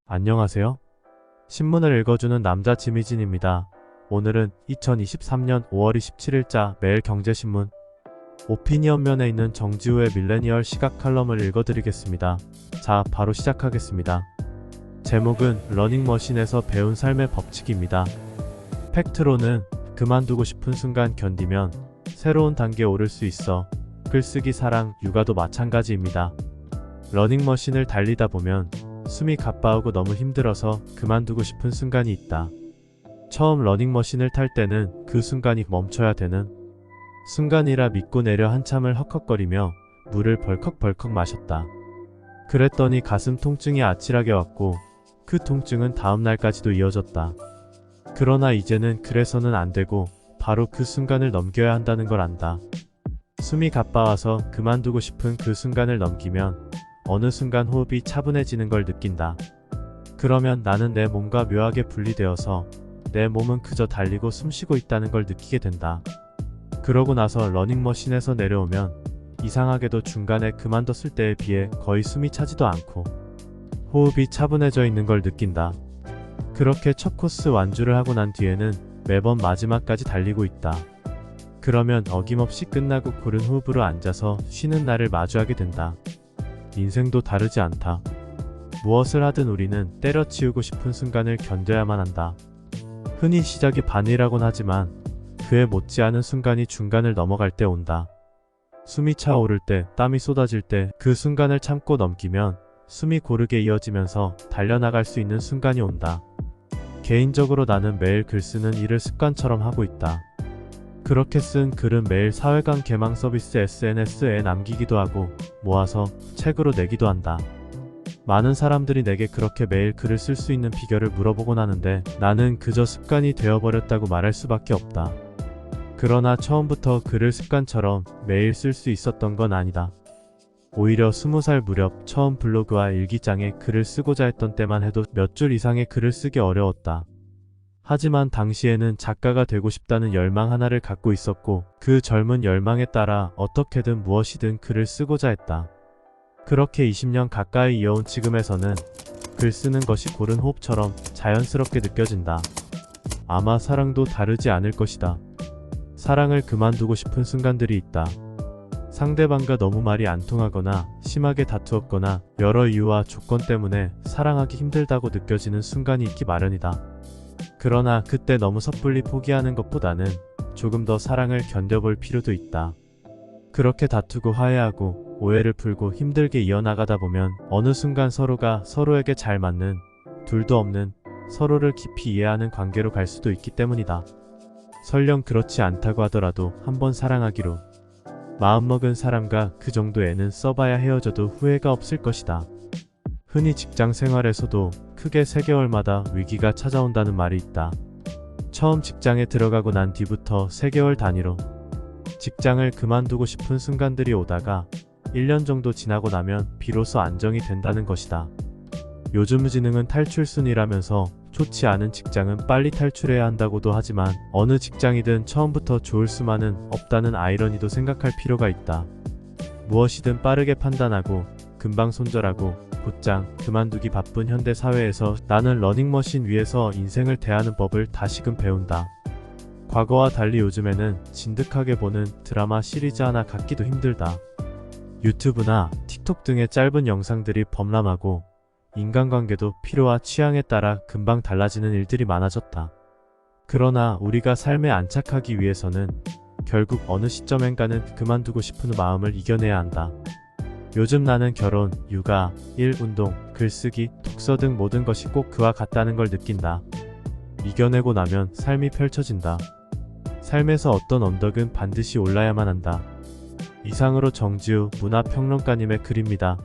안녕하세요. 신문을 읽어주는 남자 지미진입니다. 오늘은 2023년 5월 27일자 매일경제신문 오피니언면에 있는 정지우의 밀레니얼 시각 칼럼을 읽어드리겠습니다. 자, 바로 시작하겠습니다. 제목은 러닝머신에서 배운 삶의 법칙입니다. 팩트로는 그만두고 싶은 순간 견디면 새로운 단계에 오를 수 있어. 글쓰기, 사랑, 육아도 마찬가지입니다. 러닝머신을 달리다 보면 숨이 가빠오고 너무 힘들어서 그만두고 싶은 순간이 있다. 처음 러닝머신을 탈 때는 그 순간이 멈춰야 되는 순간이라 믿고 내려 한참을 헉헉거리며 물을 벌컥벌컥 마셨다. 그랬더니 가슴 통증이 아찔하게 왔고 그 통증은 다음날까지도 이어졌다. 그러나 이제는 그래서는 안 되고 바로 그 순간을 넘겨야 한다는 걸 안다. 숨이 가빠와서 그만두고 싶은 그 순간을 넘기면 어느 순간 호흡이 차분해지는 걸 느낀다. 그러면 나는 내 몸과 묘하게 분리되어서 내 몸은 그저 달리고 숨쉬고 있다는 걸 느끼게 된다. 그러고 나서 러닝머신에서 내려오면 이상하게도 중간에 그만뒀을 때에 비해 거의 숨이 차지도 않고 호흡이 차분해져 있는 걸 느낀다. 그렇게 첫 코스 완주를 하고 난 뒤에는 매번 마지막까지 달리고 있다. 그러면 어김없이 끝나고 고른 호흡으로 앉아서 쉬는 날을 마주하게 된다. 인생도 다르지 않다. 무엇을 하든 우리는 때려치우고 싶은 순간을 견뎌야만 한다. 흔히 시작이 반이라곤 하지만 그에 못지않은 순간이 중간을 넘어갈 때 온다. 숨이 차오를 때, 땀이 쏟아질 때 그 순간을 참고 넘기면 숨이 고르게 이어지면서 달려나갈 수 있는 순간이 온다. 개인적으로 나는 매일 글 쓰는 일을 습관처럼 하고 있다. 그렇게 쓴 글은 매일 사회관 개망 서비스 SNS에 남기기도 하고 모아서 책으로 내기도 한다. 많은 사람들이 내게 그렇게 매일 글을 쓸 수 있는 비결을 물어보곤 하는데 나는 그저 습관이 되어버렸다고 말할 수밖에 없다. 그러나 처음부터 글을 습관처럼 매일 쓸 수 있었던 건 아니다. 오히려 20살 무렵 처음 블로그와 일기장에 글을 쓰고자 했던 때만 해도 몇 줄 이상의 글을 쓰기 어려웠다. 하지만 당시에는 작가가 되고 싶다는 열망 하나를 갖고 있었고 그 젊은 열망에 따라 어떻게든 무엇이든 글을 쓰고자 했다. 그렇게 20년 가까이 이어온 지금에서는 글 쓰는 것이 고른 호흡처럼 자연스럽게 느껴진다. 아마 사랑도 다르지 않을 것이다. 사랑을 그만두고 싶은 순간들이 있다. 상대방과 너무 말이 안 통하거나 심하게 다투었거나 여러 이유와 조건 때문에 사랑하기 힘들다고 느껴지는 순간이 있기 마련이다. 그러나 그때 너무 섣불리 포기하는 것보다는 조금 더 사랑을 견뎌볼 필요도 있다. 그렇게 다투고 화해하고 오해를 풀고 힘들게 이어나가다 보면 어느 순간 서로가 서로에게 잘 맞는, 둘도 없는, 서로를 깊이 이해하는 관계로 갈 수도 있기 때문이다. 설령 그렇지 않다고 하더라도 한번 사랑하기로 마음먹은 사람과 그 정도 애는 써봐야 헤어져도 후회가 없을 것이다. 흔히 직장 생활에서도 크게 3개월마다 위기가 찾아온다는 말이 있다. 처음 직장에 들어가고 난 뒤부터 3개월 단위로 직장을 그만두고 싶은 순간들이 오다가 1년 정도 지나고 나면 비로소 안정이 된다는 것이다. 요즘 지능은 탈출순이라면서 좋지 않은 직장은 빨리 탈출해야 한다고도 하지만 어느 직장이든 처음부터 좋을 수만은 없다는 아이러니도 생각할 필요가 있다. 무엇이든 빠르게 판단하고 금방 손절하고 곧장 그만두기 바쁜 현대 사회에서 나는 러닝머신 위에서 인생을 대하는 법을 다시금 배운다. 과거와 달리 요즘에는 진득하게 보는 드라마 시리즈 하나 갖기도 힘들다. 유튜브나 틱톡 등의 짧은 영상들이 범람하고 인간관계도 필요와 취향에 따라 금방 달라지는 일들이 많아졌다. 그러나 우리가 삶에 안착하기 위해서는 결국 어느 시점엔가는 그만두고 싶은 마음을 이겨내야 한다. 요즘 나는 결혼, 육아, 일, 운동, 글쓰기, 독서 등 모든 것이 꼭 그와 같다는 걸 느낀다. 이겨내고 나면 삶이 펼쳐진다. 삶에서 어떤 언덕은 반드시 올라야만 한다. 이상으로 정지우 문화평론가님의 글입니다.